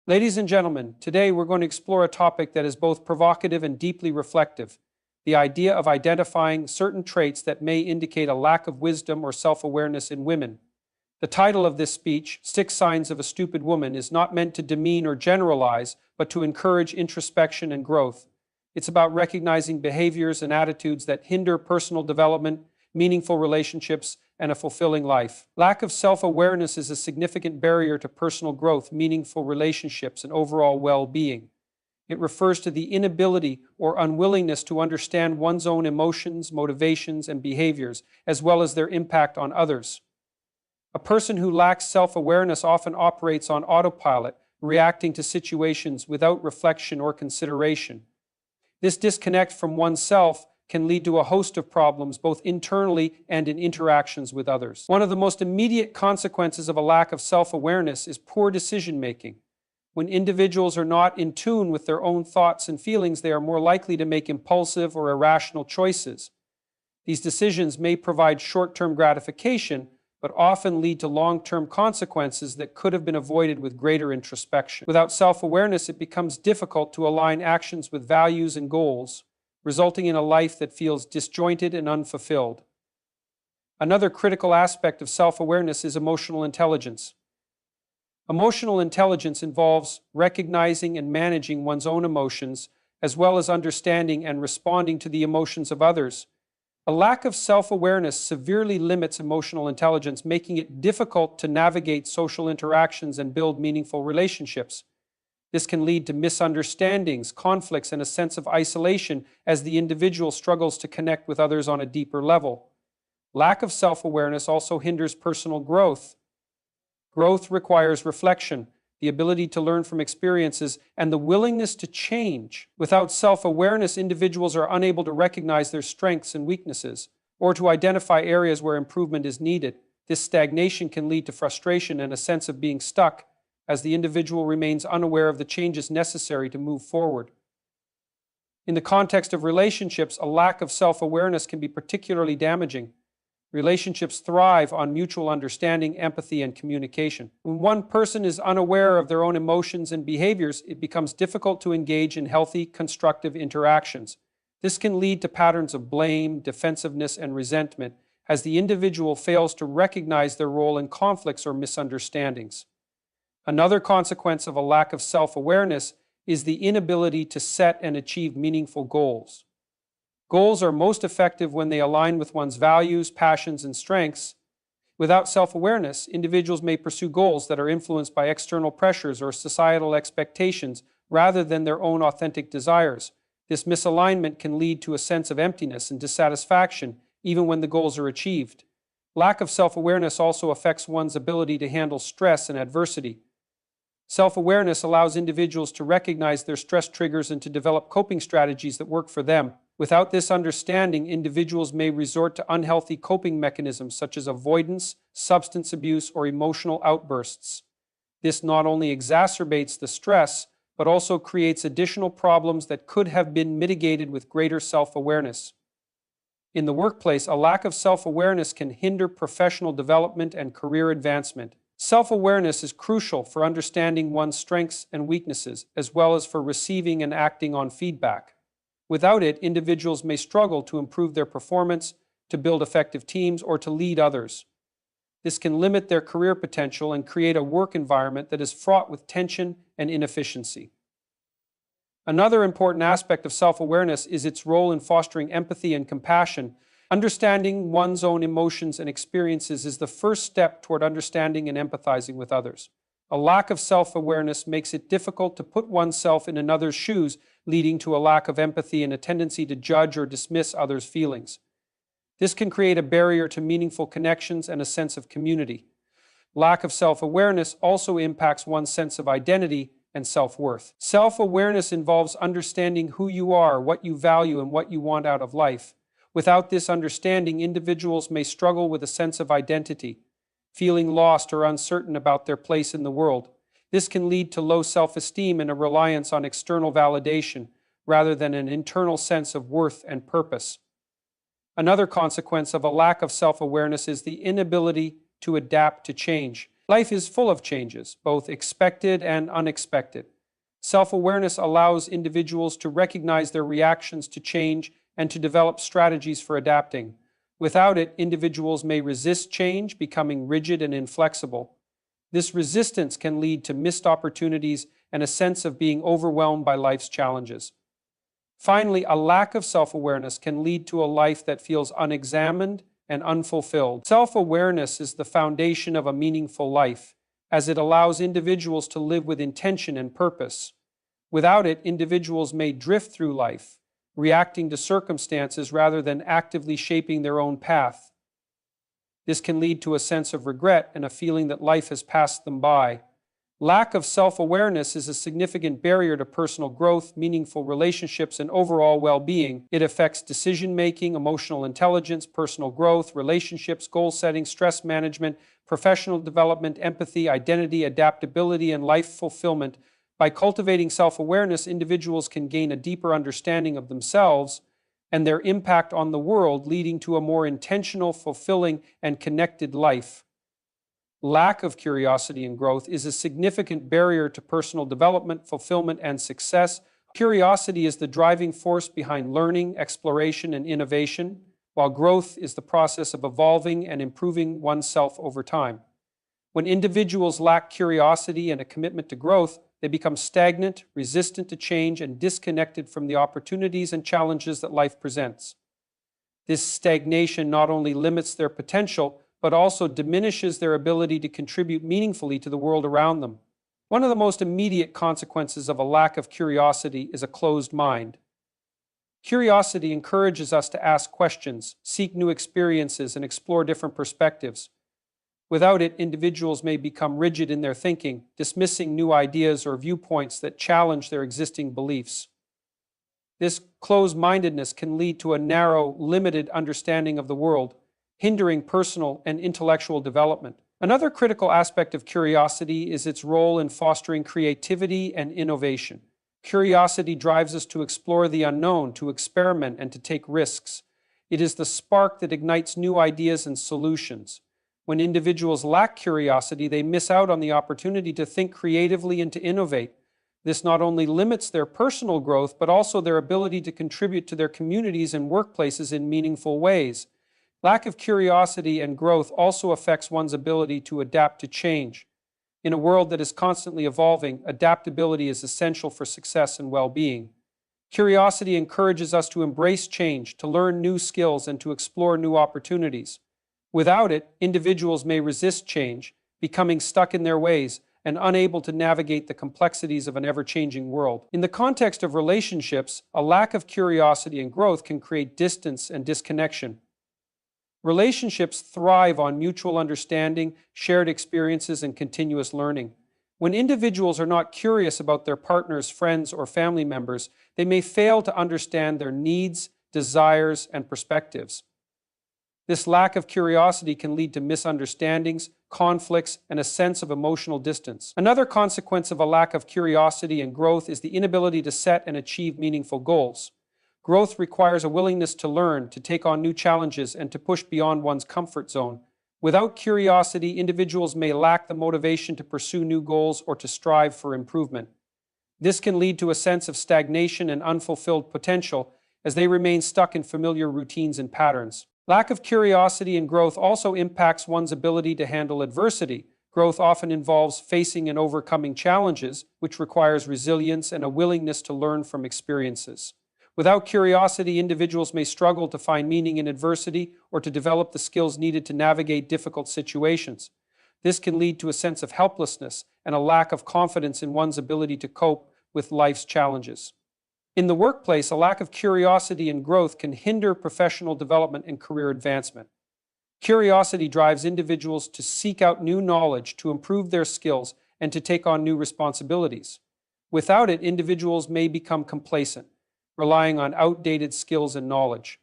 Ladies and gentlemen, today we're going to explore a topic that is both provocative and deeply reflective: the idea of identifying certain traits that may indicate a lack of wisdom or self-awareness in women. The title of this speech, Six Signs of a Stupid Woman, is not meant to demean or generalize, but to encourage introspection and growth. It's about recognizing behaviors and attitudes that hinder personal development, meaningful relationships, and a fulfilling life. Lack of self-awareness is a significant barrier to personal growth, meaningful relationships, and overall well-being. It refers to the inability or unwillingness to understand one's own emotions, motivations, and behaviors, as well as their impact on others. A person who lacks self-awareness often operates on autopilot, reacting to situations without reflection or consideration. This disconnect from oneself can lead to a host of problems, both internally and in interactions with others. One of the most immediate consequences of a lack of self-awareness is poor decision-making. When individuals are not in tune with their own thoughts and feelings, they are more likely to make impulsive or irrational choices. These decisions may provide short-term gratification, but often lead to long-term consequences that could have been avoided with greater introspection. Without self-awareness, it becomes difficult to align actions with values and goals, resulting in a life that feels disjointed and unfulfilled. Another critical aspect of self-awareness is emotional intelligence. Emotional intelligence involves recognizing and managing one's own emotions, as well as understanding and responding to the emotions of others. A lack of self-awareness severely limits emotional intelligence, making it difficult to navigate social interactions and build meaningful relationships. This can lead to misunderstandings, conflicts, and a sense of isolation as the individual struggles to connect with others on a deeper level. Lack of self-awareness also hinders personal growth. Growth requires reflection, the ability to learn from experiences, and the willingness to change. Without self-awareness, individuals are unable to recognize their strengths and weaknesses, or to identify areas where improvement is needed. This stagnation can lead to frustration and a sense of being stuck, as the individual remains unaware of the changes necessary to move forward. In the context of relationships, a lack of self-awareness can be particularly damaging. Relationships thrive on mutual understanding, empathy, and communication. When one person is unaware of their own emotions and behaviors, it becomes difficult to engage in healthy, constructive interactions. This can lead to patterns of blame, defensiveness, and resentment, as the individual fails to recognize their role in conflicts or misunderstandings. Another consequence of a lack of self-awareness is the inability to set and achieve meaningful goals. Goals are most effective when they align with one's values, passions, and strengths. Without self-awareness, individuals may pursue goals that are influenced by external pressures or societal expectations rather than their own authentic desires. This misalignment can lead to a sense of emptiness and dissatisfaction, even when the goals are achieved. Lack of self-awareness also affects one's ability to handle stress and adversity. Self-awareness allows individuals to recognize their stress triggers and to develop coping strategies that work for them. Without this understanding, individuals may resort to unhealthy coping mechanisms such as avoidance, substance abuse, or emotional outbursts. This not only exacerbates the stress, but also creates additional problems that could have been mitigated with greater self-awareness. In the workplace, a lack of self-awareness can hinder professional development and career advancement. Self-awareness is crucial for understanding one's strengths and weaknesses, as well as for receiving and acting on feedback. Without it, individuals may struggle to improve their performance, to build effective teams, or to lead others. This can limit their career potential and create a work environment that is fraught with tension and inefficiency. Another important aspect of self-awareness is its role in fostering empathy and compassion. Understanding one's own emotions and experiences is the first step toward understanding and empathizing with others. A lack of self-awareness makes it difficult to put oneself in another's shoes, leading to a lack of empathy and a tendency to judge or dismiss others' feelings. This can create a barrier to meaningful connections and a sense of community. Lack of self-awareness also impacts one's sense of identity and self-worth. Self-awareness involves understanding who you are, what you value, and what you want out of life. Without this understanding, individuals may struggle with a sense of identity, feeling lost or uncertain about their place in the world. This can lead to low self-esteem and a reliance on external validation, rather than an internal sense of worth and purpose. Another consequence of a lack of self-awareness is the inability to adapt to change. Life is full of changes, both expected and unexpected. Self-awareness allows individuals to recognize their reactions to change and to develop strategies for adapting. Without it, individuals may resist change, becoming rigid and inflexible. This resistance can lead to missed opportunities and a sense of being overwhelmed by life's challenges. Finally, a lack of self-awareness can lead to a life that feels unexamined and unfulfilled. Self-awareness is the foundation of a meaningful life, as it allows individuals to live with intention and purpose. Without it, individuals may drift through life, reacting to circumstances rather than actively shaping their own path. This can lead to a sense of regret and a feeling that life has passed them by. Lack of self-awareness is a significant barrier to personal growth, meaningful relationships, and overall well-being. It affects decision-making, emotional intelligence, personal growth, relationships, goal setting, stress management, professional development, empathy, identity, adaptability, and life fulfillment. By cultivating self-awareness, individuals can gain a deeper understanding of themselves and their impact on the world, leading to a more intentional, fulfilling, and connected life. Lack of curiosity and growth is a significant barrier to personal development, fulfillment, and success. Curiosity is the driving force behind learning, exploration, and innovation, while growth is the process of evolving and improving oneself over time. When individuals lack curiosity and a commitment to growth, they become stagnant, resistant to change, and disconnected from the opportunities and challenges that life presents. This stagnation not only limits their potential, but also diminishes their ability to contribute meaningfully to the world around them. One of the most immediate consequences of a lack of curiosity is a closed mind. Curiosity encourages us to ask questions, seek new experiences, and explore different perspectives. Without it, individuals may become rigid in their thinking, dismissing new ideas or viewpoints that challenge their existing beliefs. This closed-mindedness can lead to a narrow, limited understanding of the world, hindering personal and intellectual development. Another critical aspect of curiosity is its role in fostering creativity and innovation. Curiosity drives us to explore the unknown, to experiment, and to take risks. It is the spark that ignites new ideas and solutions. When individuals lack curiosity, they miss out on the opportunity to think creatively and to innovate. This not only limits their personal growth, but also their ability to contribute to their communities and workplaces in meaningful ways. Lack of curiosity and growth also affects one's ability to adapt to change. In a world that is constantly evolving, adaptability is essential for success and well-being. Curiosity encourages us to embrace change, to learn new skills, and to explore new opportunities. Without it, individuals may resist change, becoming stuck in their ways and unable to navigate the complexities of an ever-changing world. In the context of relationships, a lack of curiosity and growth can create distance and disconnection. Relationships thrive on mutual understanding, shared experiences, and continuous learning. When individuals are not curious about their partners, friends, or family members, they may fail to understand their needs, desires, and perspectives. This lack of curiosity can lead to misunderstandings, conflicts, and a sense of emotional distance. Another consequence of a lack of curiosity and growth is the inability to set and achieve meaningful goals. Growth requires a willingness to learn, to take on new challenges, and to push beyond one's comfort zone. Without curiosity, individuals may lack the motivation to pursue new goals or to strive for improvement. This can lead to a sense of stagnation and unfulfilled potential as they remain stuck in familiar routines and patterns. Lack of curiosity and growth also impacts one's ability to handle adversity. Growth often involves facing and overcoming challenges, which requires resilience and a willingness to learn from experiences. Without curiosity, individuals may struggle to find meaning in adversity or to develop the skills needed to navigate difficult situations. This can lead to a sense of helplessness and a lack of confidence in one's ability to cope with life's challenges. In the workplace, a lack of curiosity and growth can hinder professional development and career advancement. Curiosity drives individuals to seek out new knowledge, to improve their skills, and to take on new responsibilities. Without it, individuals may become complacent, relying on outdated skills and knowledge.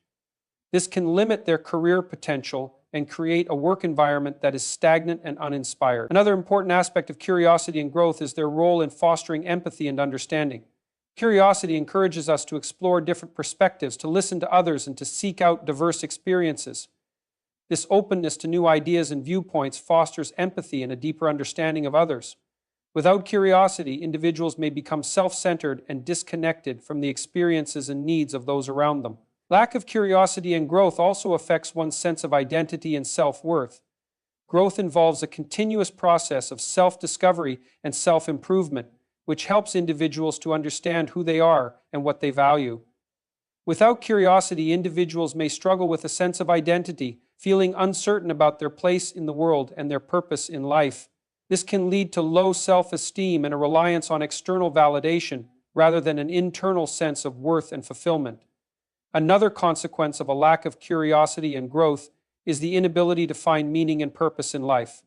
This can limit their career potential and create a work environment that is stagnant and uninspired. Another important aspect of curiosity and growth is their role in fostering empathy and understanding. Curiosity encourages us to explore different perspectives, to listen to others, and to seek out diverse experiences. This openness to new ideas and viewpoints fosters empathy and a deeper understanding of others. Without curiosity, individuals may become self-centered and disconnected from the experiences and needs of those around them. Lack of curiosity and growth also affects one's sense of identity and self-worth. Growth involves a continuous process of self-discovery and self-improvement, which helps individuals to understand who they are and what they value. Without curiosity, individuals may struggle with a sense of identity, feeling uncertain about their place in the world and their purpose in life. This can lead to low self-esteem and a reliance on external validation rather than an internal sense of worth and fulfillment. Another consequence of a lack of curiosity and growth is the inability to find meaning and purpose in life.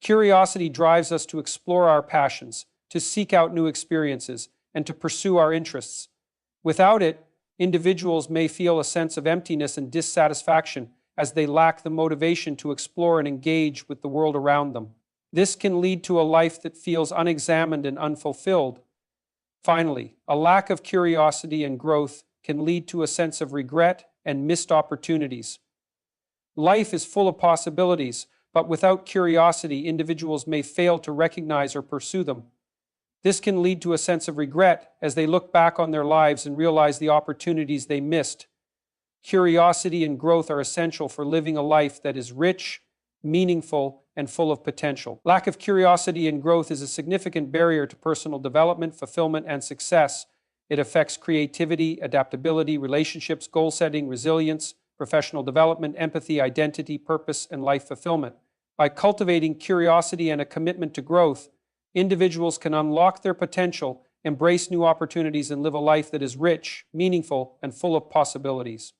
Curiosity drives us to explore our passions, to seek out new experiences, and to pursue our interests. Without it, individuals may feel a sense of emptiness and dissatisfaction as they lack the motivation to explore and engage with the world around them. This can lead to a life that feels unexamined and unfulfilled. Finally, a lack of curiosity and growth can lead to a sense of regret and missed opportunities. Life is full of possibilities, but without curiosity, individuals may fail to recognize or pursue them. This can lead to a sense of regret as they look back on their lives and realize the opportunities they missed. Curiosity and growth are essential for living a life that is rich, meaningful, and full of potential. Lack of curiosity and growth is a significant barrier to personal development, fulfillment, and success. It affects creativity, adaptability, relationships, goal setting, resilience, professional development, empathy, identity, purpose, and life fulfillment. By cultivating curiosity and a commitment to growth, individuals can unlock their potential, embrace new opportunities, and live a life that is rich, meaningful, and full of possibilities.